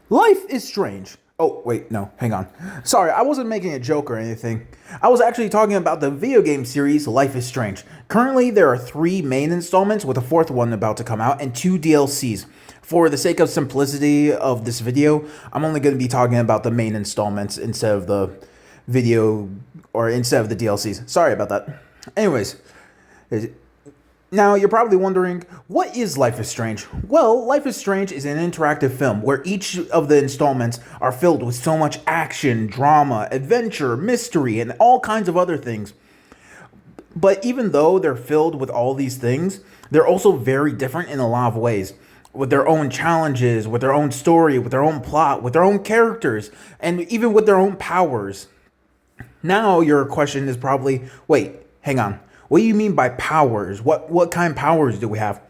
Life is strange. Oh, wait, no, hang on. Sorry, I wasn't making a joke or anything. I was actually talking about the video game series Life is Strange. Currently, there are 3 main installments with a 4th one about to come out and 2 DLCs. For the sake of simplicity of this video, I'm only going to be talking about the main installments instead of the DLCs. Sorry about that. Anyways, now, you're probably wondering, what is Life is Strange? Well, Life is Strange is an interactive film where each of the installments are filled with so much action, drama, adventure, mystery, and all kinds of other things. But even though they're filled with all these things, they're also very different in a lot of ways, with their own challenges, with their own story, with their own plot, with their own characters, and even with their own powers. Now, your question is probably, wait, hang on. What do you mean by powers? What kind of powers do we have?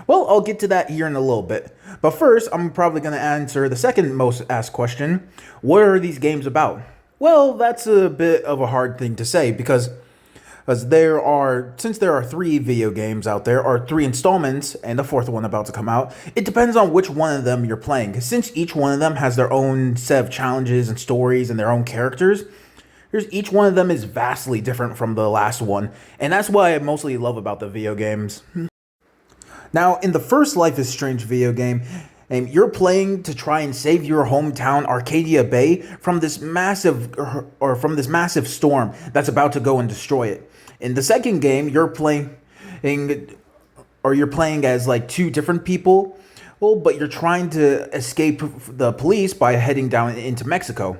Well, I'll get to that here in a little bit. But first, I'm probably going to answer the second most asked question. What are these games about? Well, that's a bit of a hard thing to say because since there are 3 video games out there, or 3 installments, and the 4th one about to come out, it depends on which one of them you're playing. Since each one of them has their own set of challenges and stories and their own characters, each one of them is vastly different from the last one, and that's what I mostly love about the video games. Now, in the first Life is Strange video game, you're playing to try and save your hometown, Arcadia Bay, from this massive storm that's about to go and destroy it. In the second game, you're playing as like 2 different people, but you're trying to escape the police by heading down into Mexico.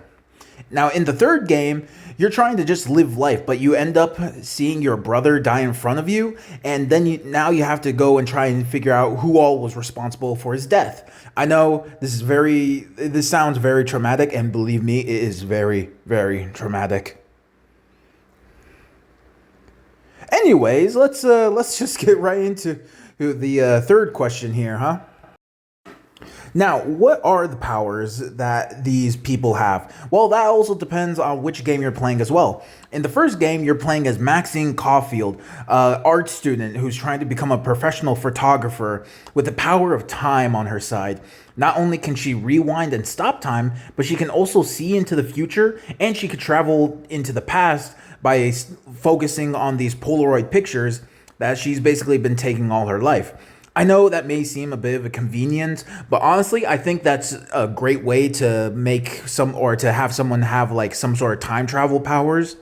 Now, in the third game, you're trying to just live life, but you end up seeing your brother die in front of you, and then now you have to go and try and figure out who all was responsible for his death. I know this sounds very traumatic, and believe me, it is very, very traumatic. Anyways, let's just get right into the third question here, huh? Now, what are the powers that these people have? Well, that also depends on which game you're playing as well. In the first game, you're playing as Maxine Caulfield, an art student who's trying to become a professional photographer with the power of time on her side. Not only can she rewind and stop time, but she can also see into the future, and she could travel into the past by focusing on these Polaroid pictures that she's basically been taking all her life. I know that may seem a bit of a convenience, but honestly, I think that's a great way to have someone have like some sort of time travel powers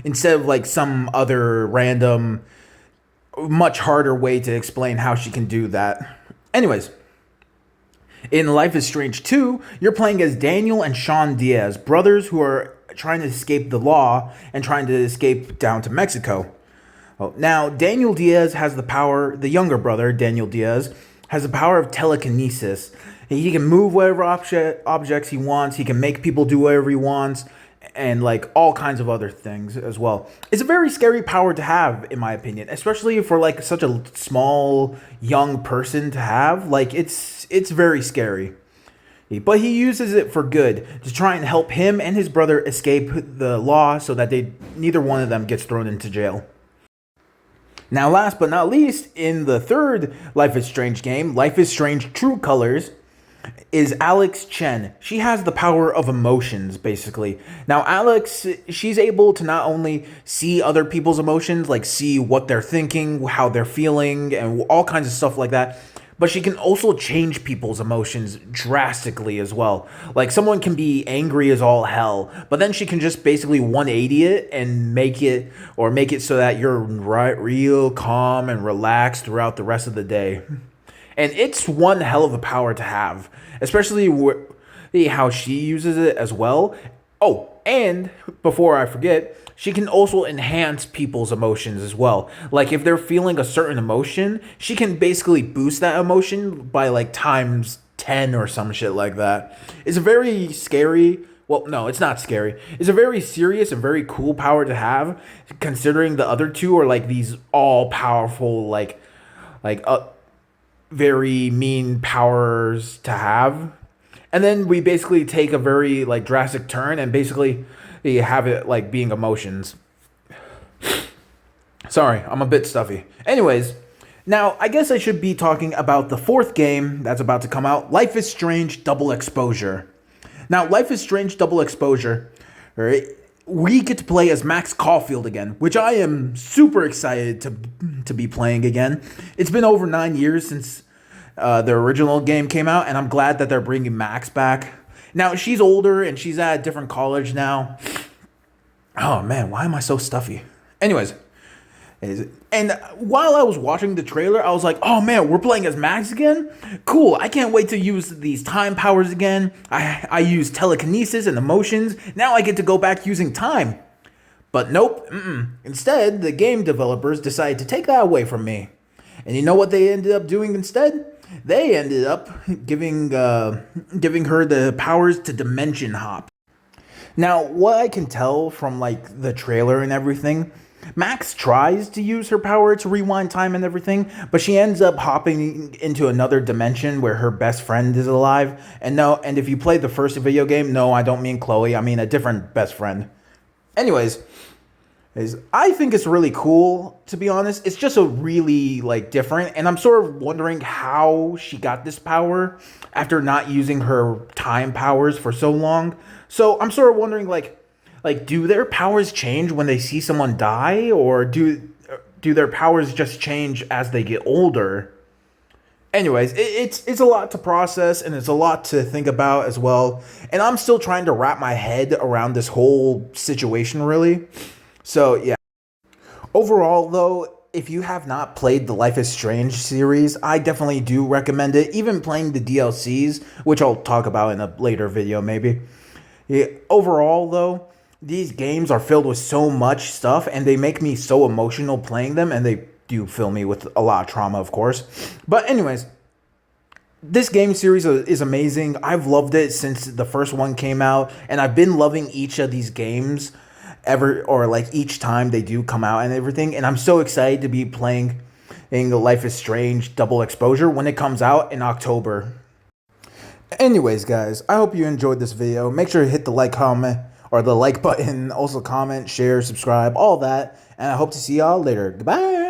instead of like some other random, much harder way to explain how she can do that. Anyways, in Life is Strange 2, you're playing as Daniel and Sean Diaz, brothers who are trying to escape the law and trying to escape down to Mexico. Now, Daniel Diaz has the power, the younger brother, Daniel Diaz, has the power of telekinesis. He can move whatever objects he wants, he can make people do whatever he wants, and like all kinds of other things as well. It's a very scary power to have, in my opinion, especially for like such a small, young person to have. Like, it's very scary. But he uses it for good, to try and help him and his brother escape the law so that neither one of them gets thrown into jail. Now, last but not least, in the third Life is Strange game, Life is Strange True Colors, is Alex Chen. She has the power of emotions, basically. Now, Alex, she's able to not only see other people's emotions, like see what they're thinking, how they're feeling, and all kinds of stuff like that, but she can also change people's emotions drastically as well. Like, someone can be angry as all hell, but then she can just basically 180 it and make it so that you're real calm and relaxed throughout the rest of the day. And it's one hell of a power to have, especially how she uses it as well. Oh, and before I forget, she can also enhance people's emotions as well. Like, if they're feeling a certain emotion, she can basically boost that emotion by like times 10 or some shit like that. It's a very scary, well, no, it's not scary. It's a very serious and very cool power to have, considering the other two are like these all-powerful, very mean powers to have. And then we basically take a very like drastic turn and basically have it like being emotions. Sorry, I'm a bit stuffy. Anyways, Now, I guess I should be talking about the fourth game that's about to come out, Life is Strange Double Exposure. Now, Life is Strange Double Exposure, right, we get to play as Max Caulfield again, which I am super excited to be playing again. It's been over 9 years since the original game came out, and I'm glad that they're bringing Max back. Now, she's older, and she's at a different college now. Oh, man, why am I so stuffy? Anyways, and while I was watching the trailer, I was like, oh man, we're playing as Max again? Cool, I can't wait to use these time powers again. I use telekinesis and emotions. Now I get to go back using time. But nope, instead, the game developers decided to take that away from me. And you know what they ended up doing instead? They ended up giving her the powers to dimension hop. Now, what I can tell from like the trailer and everything, Max tries to use her power to rewind time and everything, but she ends up hopping into another dimension where her best friend is alive. And if you played the first video game, no, I don't mean Chloe, I mean a different best friend. Anyways, I think it's really cool, to be honest. It's just a really different, and I'm sort of wondering how she got this power after not using her time powers for so long. So I'm sort of wondering do their powers change when they see someone die, or do their powers just change as they get older? Anyways, it's a lot to process, and it's a lot to think about as well. And I'm still trying to wrap my head around this whole situation, really. So yeah. Overall, though, if you have not played the Life is Strange series, I definitely do recommend it. Even playing the DLCs, which I'll talk about in a later video, maybe. Yeah, overall, though, these games are filled with so much stuff, and they make me so emotional playing them, and they do fill me with a lot of trauma, of course. But anyways, this game series is amazing. I've loved it since the first one came out, and I've been loving each of these games each time they do come out and everything. And I'm so excited to be playing the Life is Strange Double Exposure when it comes out in October. Anyways, guys, I hope you enjoyed this video. Make sure to hit the like button, also comment, share, subscribe, all that. And I hope to see y'all later. Goodbye.